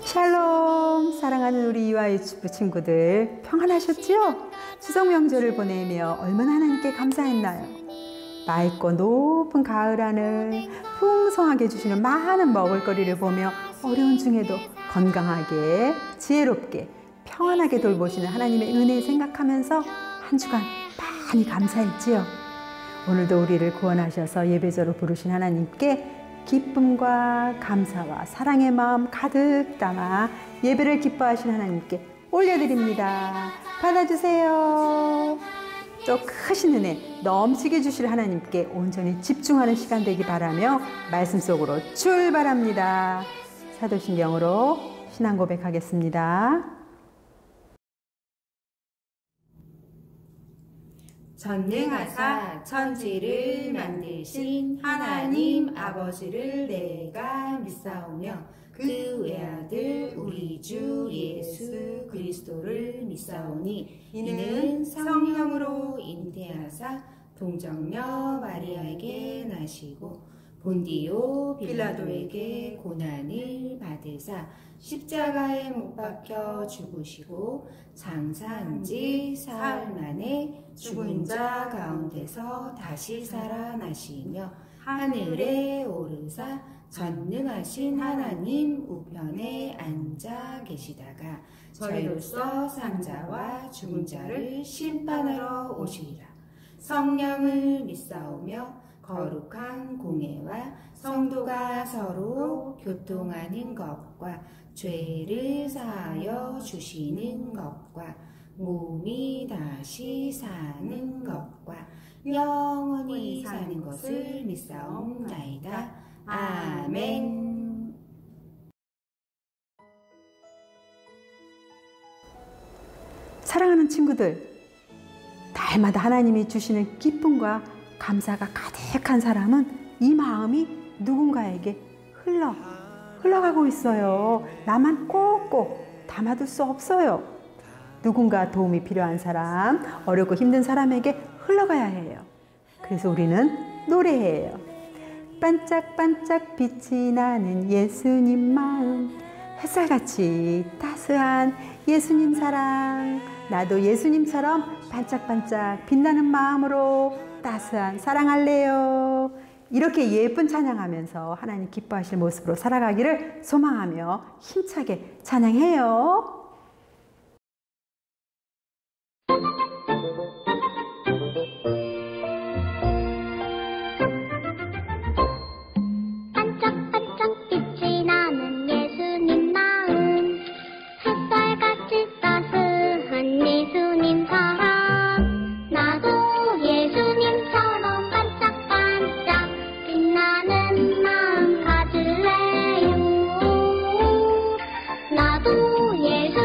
샬롬! 사랑하는 우리 이와 유튜브 친구들 평안하셨지요? 추석 명절을 보내며 얼마나 하나님께 감사했나요? 맑고 높은 가을 하늘, 풍성하게 주시는 많은 먹을거리를 보며 어려운 중에도 건강하게, 지혜롭게, 평안하게 돌보시는 하나님의 은혜 생각하면서 한 주간 많이 감사했지요? 오늘도 우리를 구원하셔서 예배자로 부르신 하나님께 기쁨과 감사와 사랑의 마음 가득 담아 예배를 기뻐하신 하나님께 올려드립니다. 받아주세요. 또 크신 은혜 넘치게 주실 하나님께 온전히 집중하는 시간 되기 바라며 말씀 속으로 출발합니다. 사도신경으로 신앙 고백하겠습니다. 전능하사 천지를 만드신 하나님 아버지를 내가 믿사오며 그 외아들 우리 주 예수 그리스도를 믿사오니 이는 성령으로 잉태하사 동정녀 마리아에게 나시고 본디오 빌라도에게 고난을 받으사 십자가에 못 박혀 죽으시고 장사한 지 사흘 만에 죽은 자 가운데서 다시 살아나시며 하늘에 오르사 전능하신 하나님 우편에 앉아 계시다가 저희로서 산자와 죽은 자를 심판하러 오시리라. 성령을 믿사오며 거룩한 공예와 성도가 서로 교통하는 것과 죄를 사하여 주시는 것과 몸이 다시 사는 것과 영원히 사는 것을 믿사옵나이다. 아멘. 사랑하는 친구들, 날마다 하나님이 주시는 기쁨과 감사가 가득한 사람은 이 마음이 누군가에게 흘러가고 있어요. 나만 꼭꼭 담아둘 수 없어요. 누군가 도움이 필요한 사람, 어렵고 힘든 사람에게 흘러가야 해요. 그래서 우리는 노래해요. 반짝반짝 빛이 나는 예수님 마음, 햇살같이 따스한 예수님 사랑, 나도 예수님처럼 반짝반짝 빛나는 마음으로 따스한 사랑할래요. 이렇게 예쁜 찬양하면서 하나님 기뻐하실 모습으로 살아가기를 소망하며 힘차게 찬양해요. 반짝반짝 빛이 나는 예수님 마음, 햇살같이 따스한 예수님 사랑, 나도 예수님처럼 반짝반짝 빛나는 마음 가질래요. 나도 예수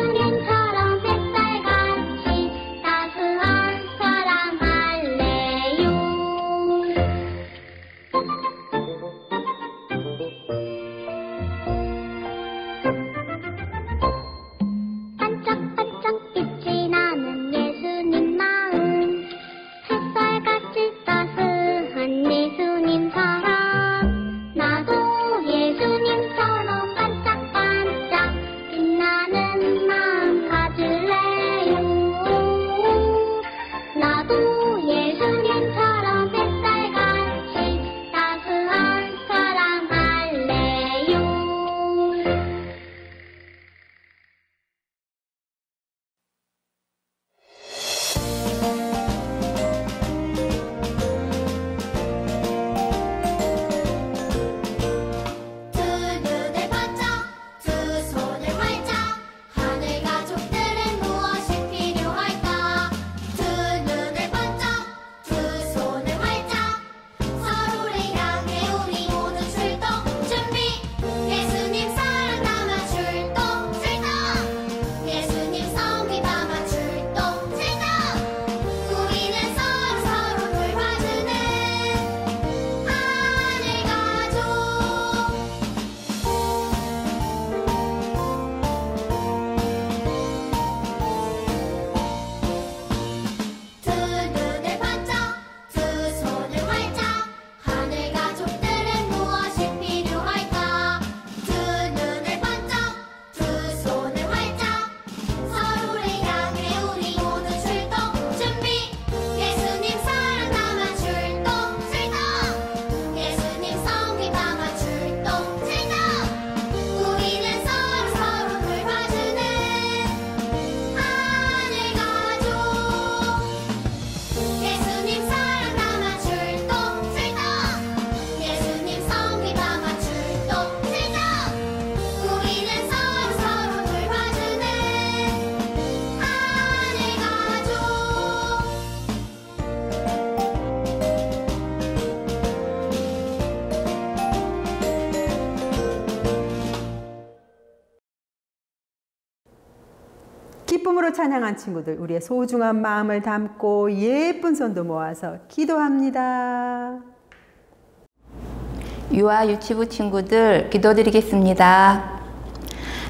기쁨으로 찬양한 친구들, 우리의 소중한 마음을 담고 예쁜 손도 모아서 기도합니다. 유아 유치부 친구들 기도드리겠습니다.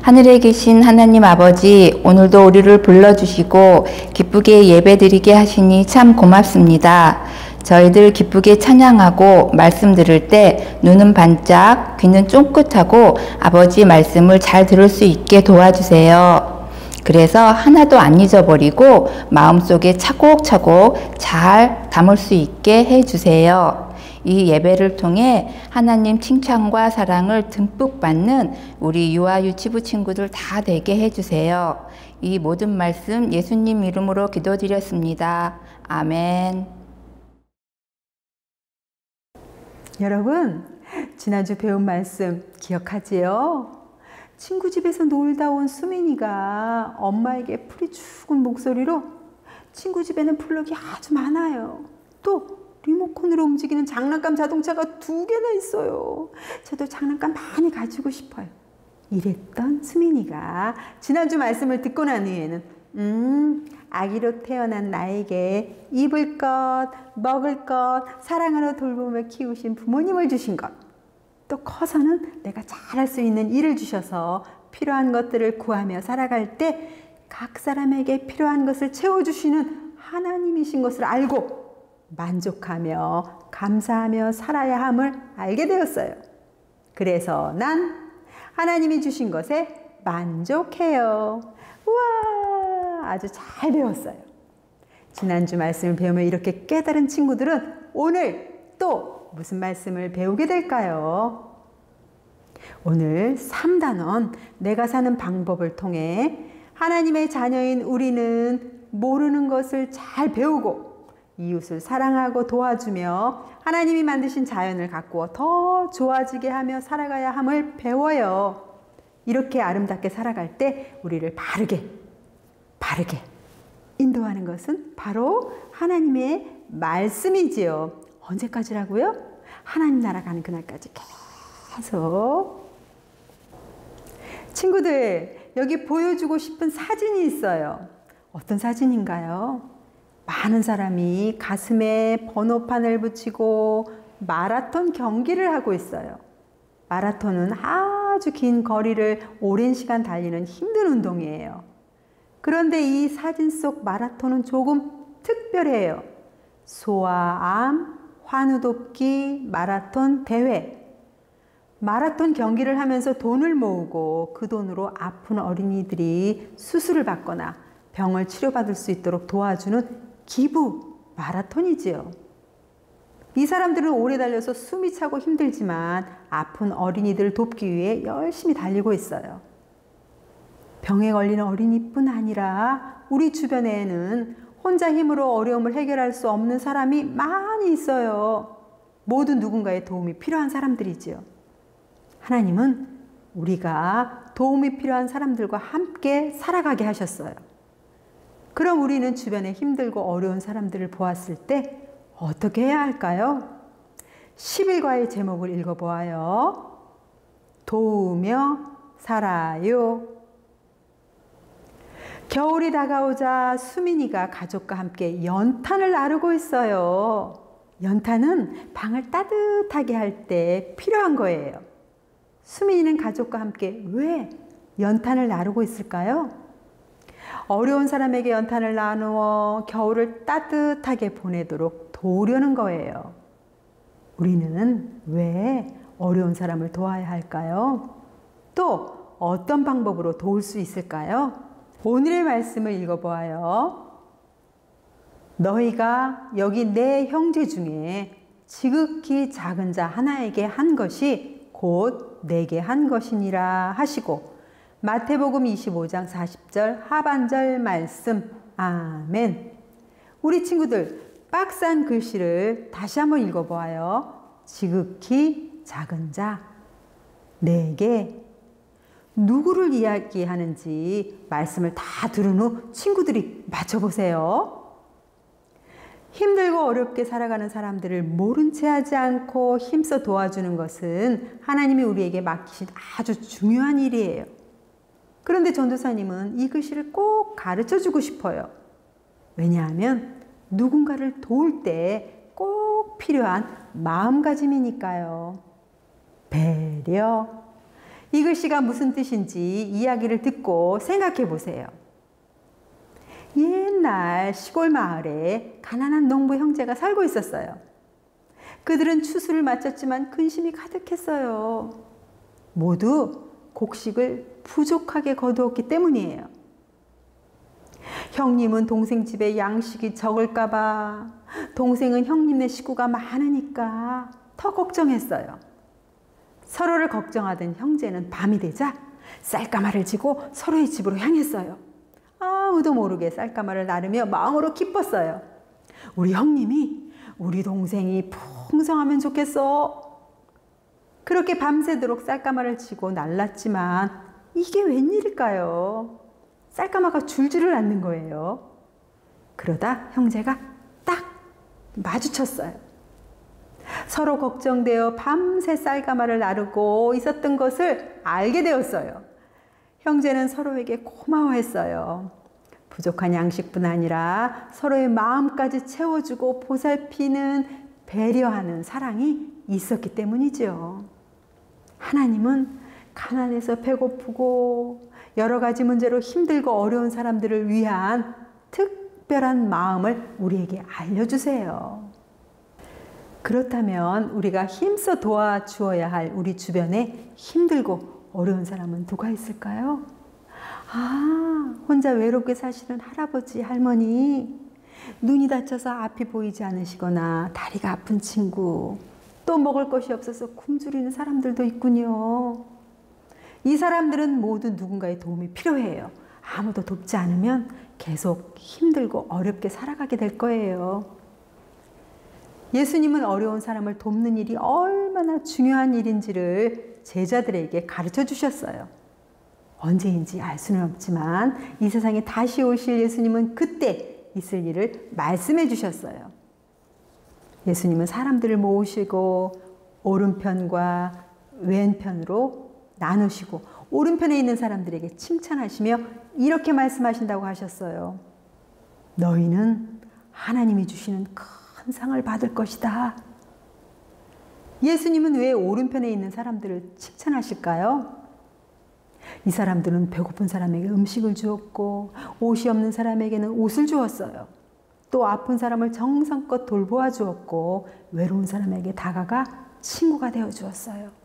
하늘에 계신 하나님 아버지, 오늘도 우리를 불러주시고 기쁘게 예배드리게 하시니 참 고맙습니다. 저희들 기쁘게 찬양하고 말씀 들을 때 눈은 반짝, 귀는 쫑긋하고 아버지 말씀을 잘 들을 수 있게 도와주세요. 그래서 하나도 안 잊어버리고 마음속에 차곡차곡 잘 담을 수 있게 해주세요. 이 예배를 통해 하나님 칭찬과 사랑을 듬뿍 받는 우리 유아 유치부 친구들 다 되게 해주세요. 이 모든 말씀 예수님 이름으로 기도드렸습니다. 아멘. 여러분, 지난주 배운 말씀 기억하지요? 친구 집에서 놀다 온 수민이가 엄마에게 풀이 죽은 목소리로 친구 집에는 블럭이 아주 많아요. 또 리모컨으로 움직이는 장난감 자동차가 2개나 있어요. 저도 장난감 많이 가지고 싶어요. 이랬던 수민이가 지난주 말씀을 듣고 난 후에는 아기로 태어난 나에게 입을 것, 먹을 것, 사랑으로 돌보며 키우신 부모님을 주신 것, 또 커서는 내가 잘할 수 있는 일을 주셔서 필요한 것들을 구하며 살아갈 때 각 사람에게 필요한 것을 채워주시는 하나님이신 것을 알고 만족하며 감사하며 살아야 함을 알게 되었어요. 그래서 난 하나님이 주신 것에 만족해요. 우와, 아주 잘 배웠어요. 지난주 말씀을 배우며 이렇게 깨달은 친구들은 오늘 또 무슨 말씀을 배우게 될까요? 오늘 3단원 내가 사는 방법을 통해 하나님의 자녀인 우리는 모르는 것을 잘 배우고 이웃을 사랑하고 도와주며 하나님이 만드신 자연을 가꾸어 더 좋아지게 하며 살아가야 함을 배워요. 이렇게 아름답게 살아갈 때 우리를 바르게 인도하는 것은 바로 하나님의 말씀이지요. 언제까지라고요? 하나님 나라 가는 그날까지 계속. 친구들, 여기 보여주고 싶은 사진이 있어요. 어떤 사진인가요? 많은 사람이 가슴에 번호판을 붙이고 마라톤 경기를 하고 있어요. 마라톤은 아주 긴 거리를 오랜 시간 달리는 힘든 운동이에요. 그런데 이 사진 속 마라톤은 조금 특별해요. 소아암, 환우돕기, 마라톤 대회. 마라톤 경기를 하면서 돈을 모으고 그 돈으로 아픈 어린이들이 수술을 받거나 병을 치료받을 수 있도록 도와주는 기부 마라톤이지요. 이 사람들은 오래 달려서 숨이 차고 힘들지만 아픈 어린이들을 돕기 위해 열심히 달리고 있어요. 병에 걸린 어린이뿐 아니라 우리 주변에는 혼자 힘으로 어려움을 해결할 수 없는 사람이 많이 있어요. 모두 누군가의 도움이 필요한 사람들이지요. 하나님은 우리가 도움이 필요한 사람들과 함께 살아가게 하셨어요. 그럼 우리는 주변에 힘들고 어려운 사람들을 보았을 때 어떻게 해야 할까요? 11과의 제목을 읽어보아요. 도우며 살아요. 겨울이 다가오자 수민이가 가족과 함께 연탄을 나르고 있어요. 연탄은 방을 따뜻하게 할 때 필요한 거예요. 수민이는 가족과 함께 왜 연탄을 나르고 있을까요? 어려운 사람에게 연탄을 나누어 겨울을 따뜻하게 보내도록 도우려는 거예요. 우리는 왜 어려운 사람을 도와야 할까요? 또 어떤 방법으로 도울 수 있을까요? 오늘의 말씀을 읽어보아요. 너희가 여기 내 형제 중에 지극히 작은 자 하나에게 한 것이 곧 내게 한 것이니라 하시고, 마태복음 25장 40절 하반절 말씀. 아멘. 우리 친구들, 박스한 글씨를 다시 한번 읽어보아요. 지극히 작은 자, 내게. 누구를 이야기하는지 말씀을 다 들은 후 친구들이 맞춰보세요. 힘들고 어렵게 살아가는 사람들을 모른 채 하지 않고 힘써 도와주는 것은 하나님이 우리에게 맡기신 아주 중요한 일이에요. 그런데 전도사님은 이 글씨를 꼭 가르쳐 주고 싶어요. 왜냐하면 누군가를 도울 때 꼭 필요한 마음가짐이니까요. 배려. 이 글씨가 무슨 뜻인지 이야기를 듣고 생각해 보세요. 옛날 시골 마을에 가난한 농부 형제가 살고 있었어요. 그들은 추수를 마쳤지만 근심이 가득했어요. 모두 곡식을 부족하게 거두었기 때문이에요. 형님은 동생 집에 양식이 적을까봐, 동생은 형님네 식구가 많으니까 더 걱정했어요. 서로를 걱정하던 형제는 밤이 되자 쌀가마를 지고 서로의 집으로 향했어요. 아무도 모르게 쌀가마를 나르며 마음으로 기뻤어요. 우리 형님이 우리 동생이 풍성하면 좋겠어. 그렇게 밤새도록 쌀가마를 지고 날랐지만 이게 웬일일까요? 쌀가마가 줄지를 않는 거예요. 그러다 형제가 딱 마주쳤어요. 서로 걱정되어 밤새 쌀가마를 나르고 있었던 것을 알게 되었어요. 형제는 서로에게 고마워했어요. 부족한 양식뿐 아니라 서로의 마음까지 채워주고 보살피는, 배려하는 사랑이 있었기 때문이죠. 하나님은 가난해서 배고프고 여러 가지 문제로 힘들고 어려운 사람들을 위한 특별한 마음을 우리에게 알려주세요. 그렇다면 우리가 힘써 도와주어야 할 우리 주변에 힘들고 어려운 사람은 누가 있을까요? 혼자 외롭게 사시는 할아버지, 할머니, 눈이 다쳐서 앞이 보이지 않으시거나 다리가 아픈 친구, 또 먹을 것이 없어서 굶주리는 사람들도 있군요. 이 사람들은 모두 누군가의 도움이 필요해요. 아무도 돕지 않으면 계속 힘들고 어렵게 살아가게 될 거예요. 예수님은 어려운 사람을 돕는 일이 얼마나 중요한 일인지를 제자들에게 가르쳐 주셨어요. 언제인지 알 수는 없지만 이 세상에 다시 오실 예수님은 그때 있을 일을 말씀해 주셨어요. 예수님은 사람들을 모으시고 오른편과 왼편으로 나누시고 오른편에 있는 사람들에게 칭찬하시며 이렇게 말씀하신다고 하셨어요. 너희는 하나님이 주시는 큰 상을 받을 것이다. 예수님은 왜 오른편에 있는 사람들을 칭찬하실까요? 이 사람들은 배고픈 사람에게 음식을 주었고 옷이 없는 사람에게는 옷을 주었어요. 또 아픈 사람을 정성껏 돌보아 주었고 외로운 사람에게 다가가 친구가 되어 주었어요.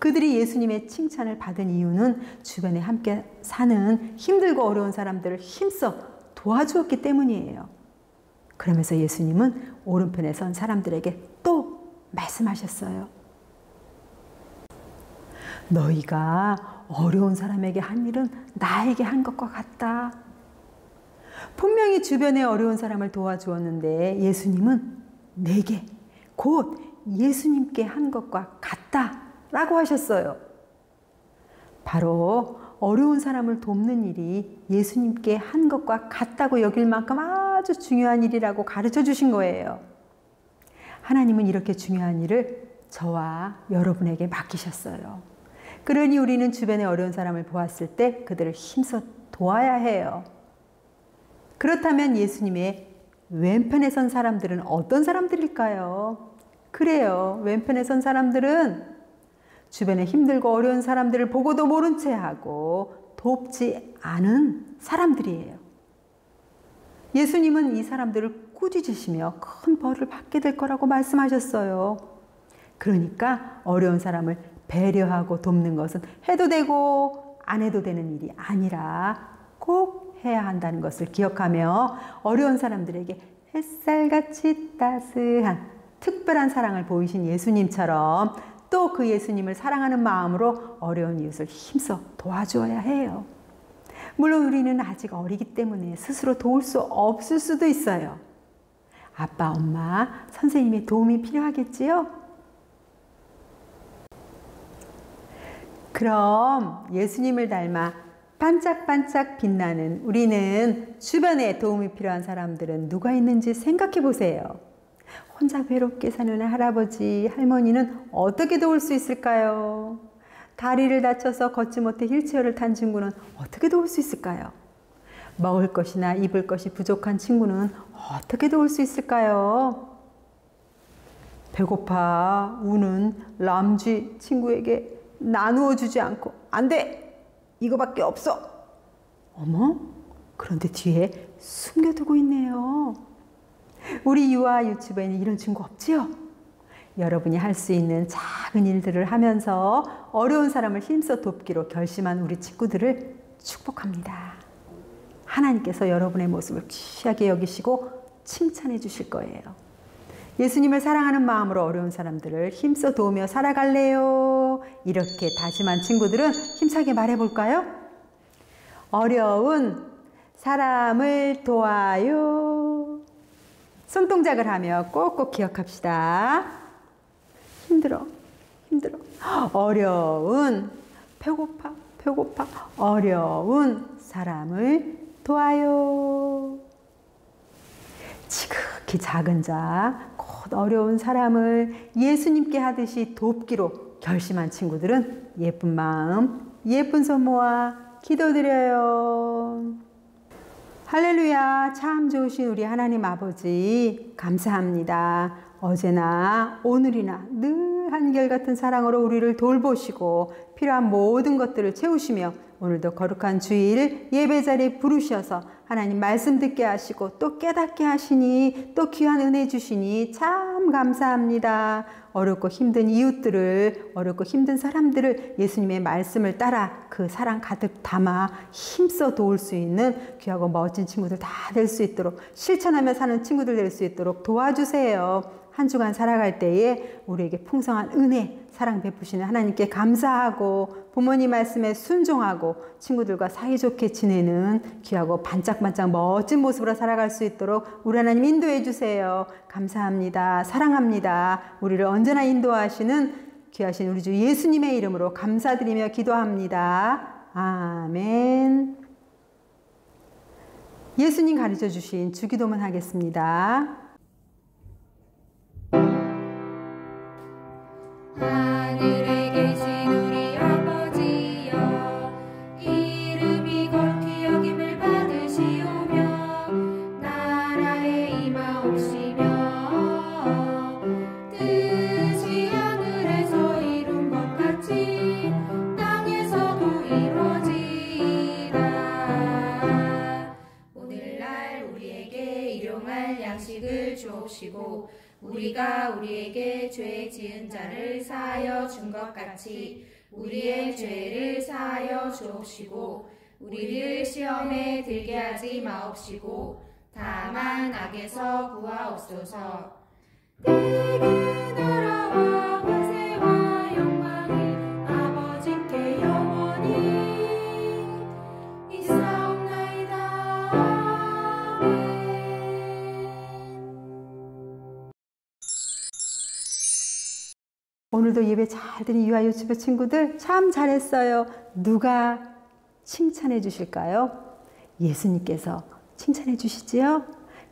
그들이 예수님의 칭찬을 받은 이유는 주변에 함께 사는 힘들고 어려운 사람들을 힘써 도와주었기 때문이에요. 그러면서 예수님은 오른편에 선 사람들에게 또 말씀하셨어요. 너희가 어려운 사람에게 한 일은 나에게 한 것과 같다. 분명히 주변에 어려운 사람을 도와주었는데 예수님은 내게, 곧 예수님께 한 것과 같다 라고 하셨어요. 바로 어려운 사람을 돕는 일이 예수님께 한 것과 같다고 여길 만큼 아주 중요한 일이라고 가르쳐 주신 거예요. 하나님은 이렇게 중요한 일을 저와 여러분에게 맡기셨어요. 그러니 우리는 주변에 어려운 사람을 보았을 때 그들을 힘써 도와야 해요. 그렇다면 예수님의 왼편에 선 사람들은 어떤 사람들일까요? 그래요. 왼편에 선 사람들은 주변에 힘들고 어려운 사람들을 보고도 모른 채 하고 돕지 않은 사람들이에요. 예수님은 이 사람들을 꾸짖으시며 큰 벌을 받게 될 거라고 말씀하셨어요. 그러니까 어려운 사람을 배려하고 돕는 것은 해도 되고 안 해도 되는 일이 아니라 꼭 해야 한다는 것을 기억하며 어려운 사람들에게 햇살같이 따스한 특별한 사랑을 보이신 예수님처럼 또 그 예수님을 사랑하는 마음으로 어려운 이웃을 힘써 도와주어야 해요. 물론 우리는 아직 어리기 때문에 스스로 도울 수 없을 수도 있어요. 아빠, 엄마, 선생님의 도움이 필요하겠지요? 그럼 예수님을 닮아 반짝반짝 빛나는 우리는 주변에 도움이 필요한 사람들은 누가 있는지 생각해 보세요. 혼자 외롭게 사는 할아버지, 할머니는 어떻게 도울 수 있을까요? 다리를 다쳐서 걷지 못해 휠체어를 탄 친구는 어떻게 도울 수 있을까요? 먹을 것이나 입을 것이 부족한 친구는 어떻게 도울 수 있을까요? 배고파 우는 람쥐 친구에게 나누어 주지 않고 안 돼! 이거밖에 없어! 어머? 그런데 뒤에 숨겨두고 있네요. 우리 유아 유치부에는 이런 친구 없지요? 여러분이 할 수 있는 작은 일들을 하면서 어려운 사람을 힘써 돕기로 결심한 우리 친구들을 축복합니다. 하나님께서 여러분의 모습을 귀하게 여기시고 칭찬해 주실 거예요. 예수님을 사랑하는 마음으로 어려운 사람들을 힘써 도우며 살아갈래요? 이렇게 다짐한 친구들은 힘차게 말해볼까요? 어려운 사람을 도와요. 손동작을 하며 꼭꼭 기억합시다. 힘들어. 어려운, 배고파. 어려운 사람을 도와요. 지극히 작은 자, 곧 어려운 사람을 예수님께 하듯이 돕기로 결심한 친구들은 예쁜 마음, 예쁜 손 모아 기도드려요. 할렐루야, 참 좋으신 우리 하나님 아버지 감사합니다. 어제나 오늘이나 늘 한결같은 사랑으로 우리를 돌보시고 필요한 모든 것들을 채우시며 오늘도 거룩한 주일 예배자리에 부르셔서 하나님 말씀 듣게 하시고 또 깨닫게 하시니 또 귀한 은혜 주시니 참 감사합니다. 어렵고 힘든 이웃들을, 어렵고 힘든 사람들을 예수님의 말씀을 따라 그 사랑 가득 담아 힘써 도울 수 있는 귀하고 멋진 친구들 다 될 수 있도록 실천하며 사는 친구들 될 수 있도록 도와주세요. 한 주간 살아갈 때에 우리에게 풍성한 은혜, 사랑 베푸시는 하나님께 감사하고 부모님 말씀에 순종하고 친구들과 사이좋게 지내는 귀하고 반짝반짝 멋진 모습으로 살아갈 수 있도록 우리 하나님 인도해 주세요. 감사합니다. 사랑합니다. 우리를 언제나 인도하시는 귀하신 우리 주 예수님의 이름으로 감사드리며 기도합니다. 아멘. 예수님 가르쳐 주신 주기도문 하겠습니다. 하늘에 계신 우리 아버지여, 이름이 거룩히 여김을 받으시오며 나라에 임하옵시며 뜻이 하늘에서 이룬 것 같이 땅에서도 이루어지이다. 오늘날 우리에게 일용할 양식을 주옵시고 우리가 우리에게 죄 지은 자를 사하여 준 것 같이 우리의 죄를 사하여 주옵시고 우리를 시험에 들게 하지 마옵시고 다만 악에서 구하옵소서. 내게 나라와 권세와 영광이 아버지께 영원히 있사옵나이다. 아멘. 오늘도 예배 잘 드린 유아 유치부 친구들 참 잘했어요. 누가 칭찬해 주실까요? 예수님께서 칭찬해 주시지요?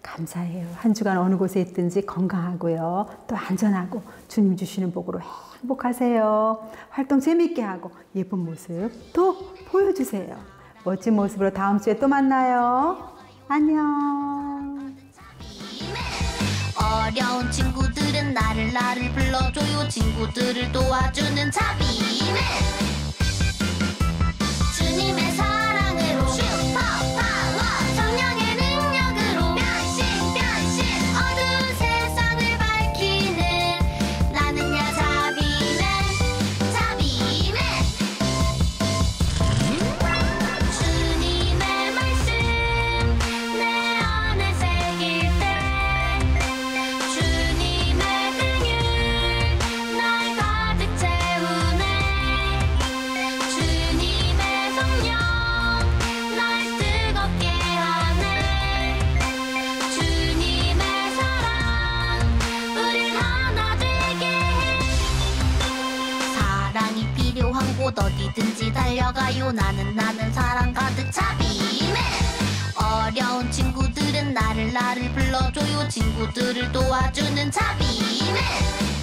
감사해요. 한 주간 어느 곳에 있든지 건강하고요. 또 안전하고 주님 주시는 복으로 행복하세요. 활동 재밌게 하고 예쁜 모습 또 보여주세요. 멋진 모습으로 다음 주에 또 만나요. 안녕. 어려운 친구들은 나를 불러줘요. 친구들을 도와주는 자비맨. 주님의 사랑으로 슈퍼파워, 성령의 능력으로 변신 어두운 세상을 밝히는 나는야 자비맨. 주님의 말씀 내 안에 새길 때 주님의 긍휼 날 가득 채우네. 주님의 성령 날 뜨겁게 하네. 주님의 사랑 우릴 하나 되게 해. 사랑이 필요한 곳 어디든지 달려가요. 나는 사랑 가득 자비맨. 어려운 친구들은 나를 불러줘요. 친구들을 도와주는 자비맨.